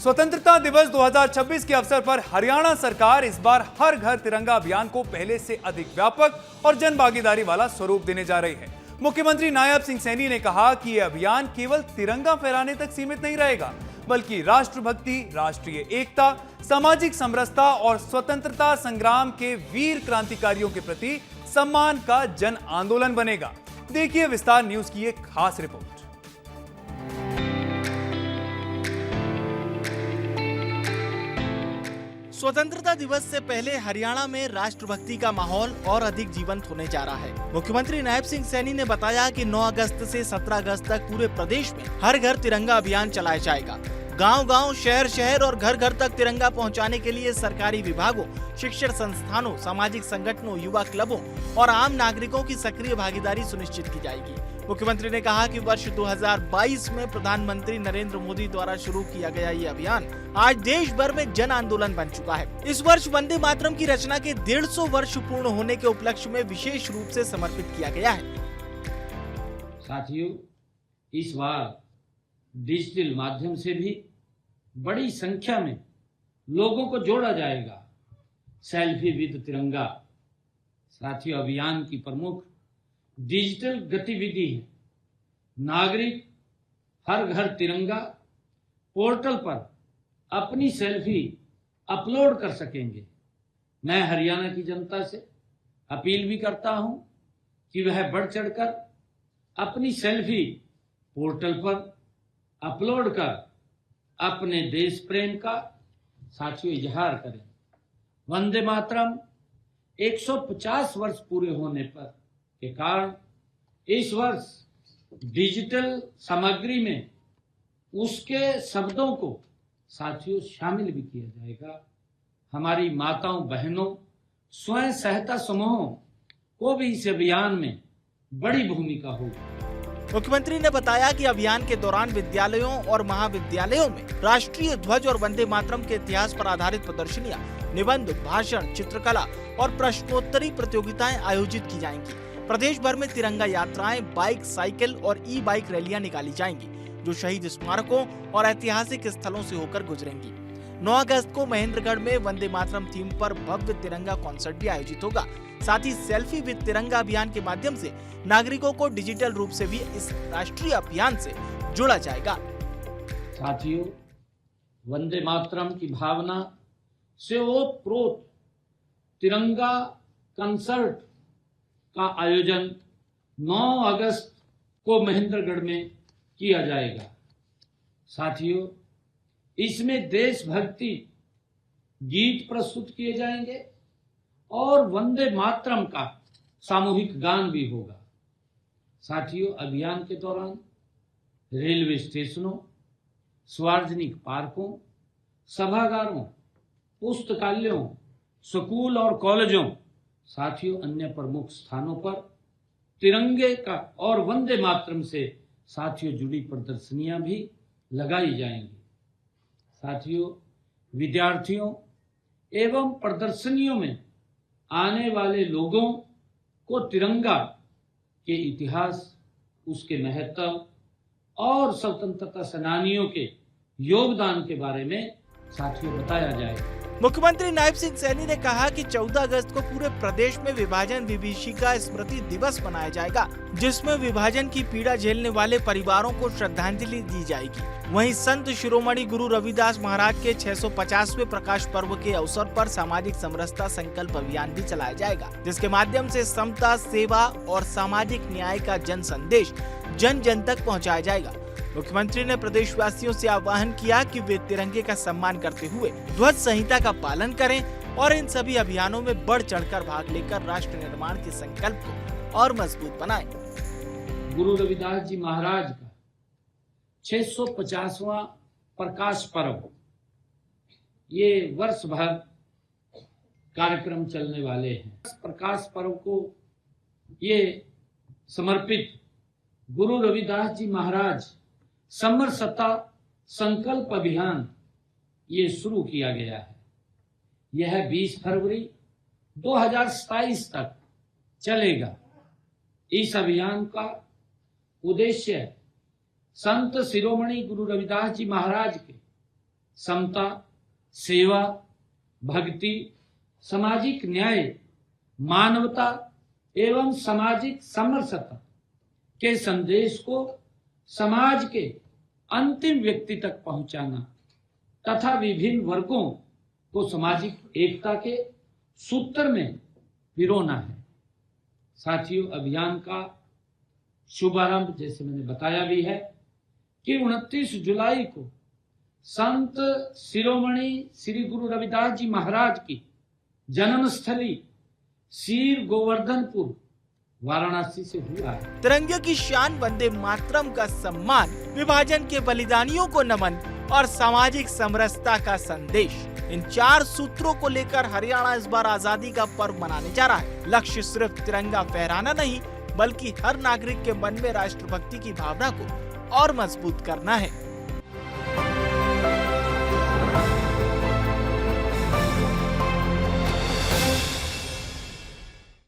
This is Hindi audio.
स्वतंत्रता दिवस 2026 के अवसर पर हरियाणा सरकार इस बार हर घर तिरंगा अभियान को पहले से अधिक व्यापक और जन भागीदारी वाला स्वरूप देने जा रही है। मुख्यमंत्री नायब सिंह सैनी ने कहा कि यह अभियान केवल तिरंगा फहराने तक सीमित नहीं रहेगा, बल्कि राष्ट्रभक्ति, राष्ट्रीय एकता, सामाजिक समरसता और स्वतंत्रता संग्राम के वीर क्रांतिकारियों के प्रति सम्मान का जन आंदोलन बनेगा। देखिए विस्तार न्यूज की एक खास रिपोर्ट। स्वतंत्रता दिवस से पहले हरियाणा में राष्ट्रभक्ति का माहौल और अधिक जीवंत होने जा रहा है। मुख्यमंत्री नायब सिंह सैनी ने बताया कि 9 अगस्त से 17 अगस्त तक पूरे प्रदेश में हर घर तिरंगा अभियान चलाया जाएगा। गांव-गांव, शहर-शहर और घर-घर तक तिरंगा पहुंचाने के लिए सरकारी विभागों, शिक्षण संस्थानों, सामाजिक संगठनों, युवा क्लबों और आम नागरिकों की सक्रिय भागीदारी सुनिश्चित की जाएगी। मुख्यमंत्री ने कहा कि वर्ष 2022 में प्रधानमंत्री नरेंद्र मोदी द्वारा शुरू किया गया ये अभियान आज देश भर में जन आंदोलन बन चुका है। इस वर्ष वंदे मातरम की रचना के 150 वर्ष पूर्ण होने के उपलक्ष्य में विशेष रूप से समर्पित किया गया है। साथियों, इस बार डिजिटल माध्यम से भी बड़ी संख्या में लोगों को जोड़ा जाएगा। सेल्फी विद तिरंगा साथियों अभियान की प्रमुख डिजिटल गतिविधि है। नागरिक हर घर तिरंगा पोर्टल पर अपनी सेल्फी अपलोड कर सकेंगे। मैं हरियाणा की जनता से अपील भी करता हूं कि वह बढ़ चढ़कर अपनी सेल्फी पोर्टल पर अपलोड कर अपने देश प्रेम का साथियों इजहार करें। वंदे मातरम 150 वर्ष पूरे होने पर के कारण इस वर्ष डिजिटल सामग्री में उसके शब्दों को साथियों शामिल भी किया जाएगा। हमारी माताओं, बहनों, स्वयं सहायता समूहों को भी इस अभियान में बड़ी भूमिका होगी। मुख्यमंत्री ने बताया कि अभियान के दौरान विद्यालयों और महाविद्यालयों में राष्ट्रीय ध्वज और वंदे मातरम के इतिहास पर आधारित प्रदर्शनियां, निबंध, भाषण, चित्रकला और प्रश्नोत्तरी प्रतियोगिताएं आयोजित की जाएंगी। प्रदेश भर में तिरंगा यात्राएं, बाइक, साइकिल और ई-बाइक रैलियां निकाली जाएंगी, जो शहीद स्मारकों और ऐतिहासिक स्थलों से होकर गुजरेंगी। 9 अगस्त को महेंद्रगढ़ में वंदे मातरम थीम पर भव्य तिरंगा कॉन्सर्ट भी आयोजित होगा। साथ ही सेल्फी विद तिरंगा अभियान के माध्यम से नागरिकों को डिजिटल रूप से भी इस राष्ट्रीय अभियान से जोड़ा जाएगा। साथियों, वंदे मातरम की भावना से ओतप्रोत तिरंगा कंसर्ट का आयोजन 9 अगस्त को महेंद्रगढ़ में किया जाएगा। साथियों, इसमें देशभक्ति गीत प्रस्तुत किए जाएंगे और वंदे मातरम का सामूहिक गान भी होगा। साथियों, अभियान के दौरान रेलवे स्टेशनों, सार्वजनिक पार्कों, सभागारों, पुस्तकालयों, स्कूल और कॉलेजों, साथियों अन्य प्रमुख स्थानों पर तिरंगे का और वंदे मातरम से साथियों जुड़ी प्रदर्शनियां भी लगाई जाएंगी। साथियों, विद्यार्थियों एवं प्रदर्शनियों में आने वाले लोगों को तिरंगा के इतिहास, उसके महत्व और स्वतंत्रता सेनानियों के योगदान के बारे में साथियों बताया जाएगा। मुख्यमंत्री नायब सिंह सैनी ने कहा कि 14 अगस्त को पूरे प्रदेश में विभाजन विभीषिका स्मृति दिवस मनाया जाएगा, जिसमें विभाजन की पीड़ा झेलने वाले परिवारों को श्रद्धांजलि दी जाएगी। वहीं संत शिरोमणि गुरु रविदास महाराज के 650वें प्रकाश पर्व के अवसर पर सामाजिक समरसता संकल्प अभियान भी चलाया जाएगा, जिसके माध्यम से समता, सेवा और सामाजिक न्याय का जन संदेश जन जन तक पहुँचाया जाएगा। मुख्यमंत्री ने प्रदेशवासियों से आह्वान किया कि वे तिरंगे का सम्मान करते हुए ध्वज संहिता का पालन करें और इन सभी अभियानों में बढ़ चढ़कर भाग लेकर राष्ट्र निर्माण के संकल्प को और मजबूत बनाएं। गुरु रविदास जी महाराज का 650वां प्रकाश पर्व, ये वर्ष भर कार्यक्रम चलने वाले हैं। प्रकाश पर्व को ये समर्पित गुरु रविदास जी महाराज समरसता संकल्प अभियान ये शुरू किया गया है। यह 20 फरवरी 2027 तक चलेगा। इस अभियान का उद्देश्य संत शिरोमणि गुरु रविदास जी महाराज के समता, सेवा, भक्ति, सामाजिक न्याय, मानवता एवं सामाजिक समरसता के संदेश को समाज के अंतिम व्यक्ति तक पहुंचाना तथा विभिन्न वर्गों को सामाजिक एकता के सूत्र में पिरोना है। साथियों, अभियान का शुभारंभ जैसे मैंने बताया भी है कि 29 जुलाई को संत शिरोमणि श्री गुरु रविदास जी महाराज की जन्मस्थली सीर गोवर्धनपुर वाराणसी से हुआ है। तिरंगे की शान, वंदे मातरम का सम्मान, विभाजन के बलिदानियों को नमन और सामाजिक समरसता का संदेश, इन 4 सूत्रों को लेकर हरियाणा इस बार आजादी का पर्व मनाने जा रहा है। लक्ष्य सिर्फ तिरंगा फहराना नहीं, बल्कि हर नागरिक के मन में राष्ट्रभक्ति की भावना को और मजबूत करना है।